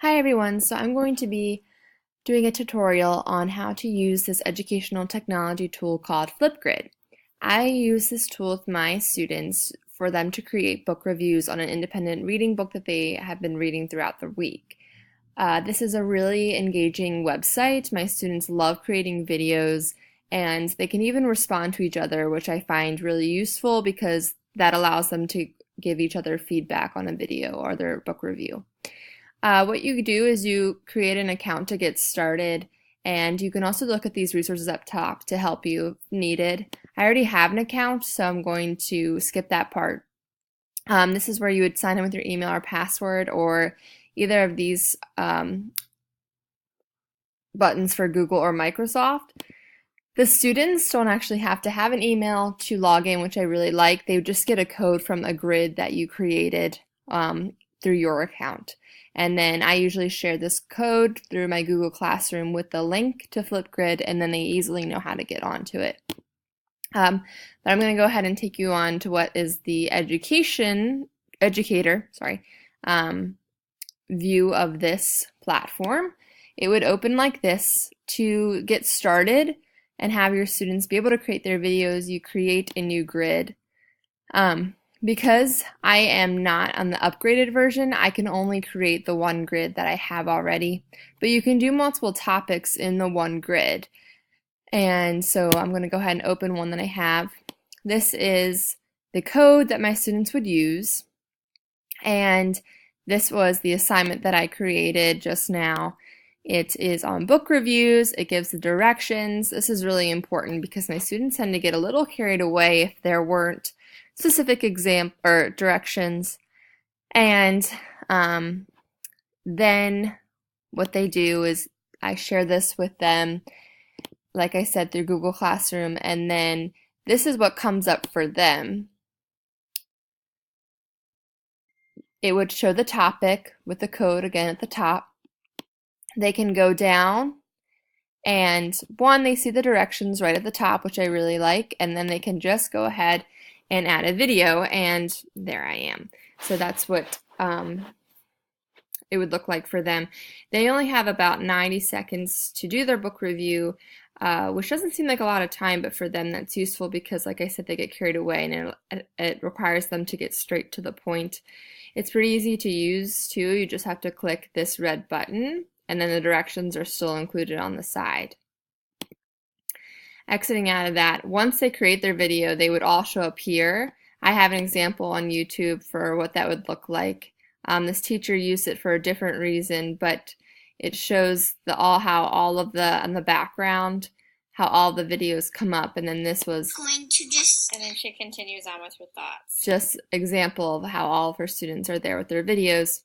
Hi everyone, so I'm going to be doing a tutorial on how to use this educational technology tool called Flipgrin. I use this tool with my students for them to create book reviews on an independent reading book that they have been reading throughout the week. This is a really engaging website. My students love creating videos and they can even respond to each other, which I find really useful because that allows them to give each other feedback on a video or their book review. What you do is you create an account to get started, and you can also look at these resources up top to help you if needed. I already have an account, so I'm going to skip that part. This is where you would sign in with your email or password, or either of these buttons for Google or Microsoft. The students don't actually have to have an email to log in, which I really like. They would just get a code from a grid that you created through your account. And then I usually share this code through my Google Classroom with the link to Flipgrid, and then they easily know how to get onto it. But I'm going to go ahead and take you on to what is the educator view of this platform. It would open like this. To get started and have your students be able to create their videos, you create a new grid. Because I am not on the upgraded version, I can only create the one grid that I have already, but you can do multiple topics in the one grid. And so I'm going to go ahead and open one that I have. This is the code that my students would use, and this was the assignment that I created just now. It is on book reviews. It gives the directions. This is really important because my students tend to get a little carried away if there weren't specific directions. And then what they do is I share this with them, like I said, through Google Classroom, and then this is what comes up for them. It would show the topic with the code again at the top. They can go down, and they see the directions right at the top, which I really like, and then they can just go ahead and add a video, and there I am. So that's what it would look like for them. They only have about 90 seconds to do their book review, which doesn't seem like a lot of time, but for them that's useful because, like I said, they get carried away and it requires them to get straight to the point. It's pretty easy to use too. You just have to click this red button, and then the directions are still included on the side. Exiting out of that, once they create their video, they would all show up here. I have an example on YouTube for what that would look like. This teacher used it for a different reason, but it shows how all of the on the background, how all the videos come up, and then this was and then she continues on with her thoughts. Just example of how all of her students are there with their videos.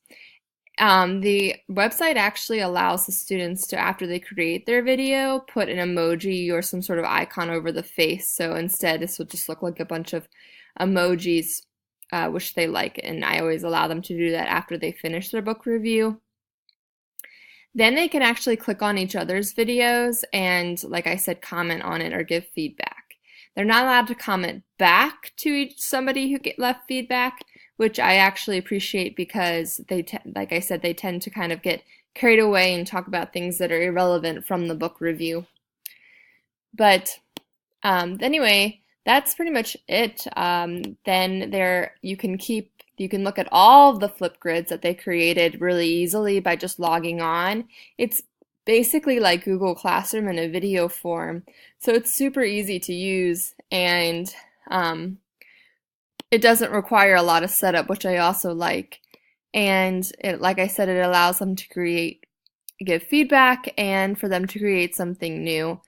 The website actually allows the students to, after they create their video, put an emoji or some sort of icon over the face. So instead, this will just look like a bunch of emojis, which they like, and I always allow them to do that after they finish their book review. Then they can actually click on each other's videos and, like I said, comment on it or give feedback. They're not allowed to comment back to somebody who left feedback, which I actually appreciate because like I said, they tend to kind of get carried away and talk about things that are irrelevant from the book review. But anyway, that's pretty much it. Then you can look at all of the Flipgrids that they created really easily by just logging on. It's basically like Google Classroom in a video form, so it's super easy to use, and it doesn't require a lot of setup, which I also like. And like I said, it allows them to give feedback and for them to create something new.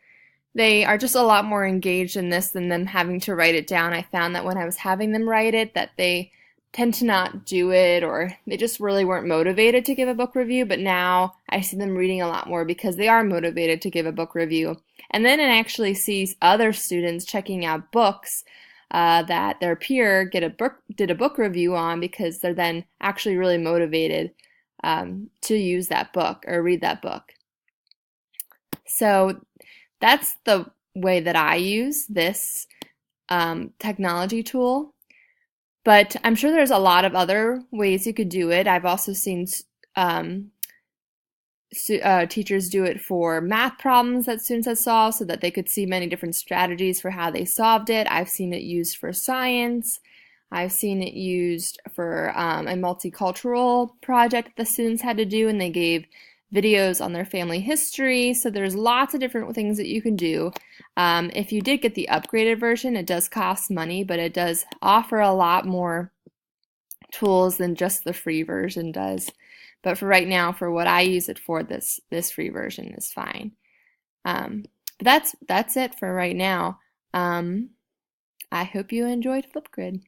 They are just a lot more engaged in this than them having to write it down. I found that when I was having them write it, that they tend to not do it, or they just really weren't motivated to give a book review, but now I see them reading a lot more because they are motivated to give a book review. And then I actually see other students checking out books that their peer did a book review on because they're then actually really motivated to use that book or read that book. So that's the way that I use this technology tool. But I'm sure there's a lot of other ways you could do it. I've also seen Teachers do it for math problems that students have solved so that they could see many different strategies for how they solved it. I've seen it used for science. I've seen it used for a multicultural project the students had to do, and they gave videos on their family history. So there's lots of different things that you can do. If you did get the upgraded version, it does cost money, but it does offer a lot more tools than just the free version does. But for right now, for what I use it for, this free version is fine. But that's it for right now. I hope you enjoyed Flipgrid.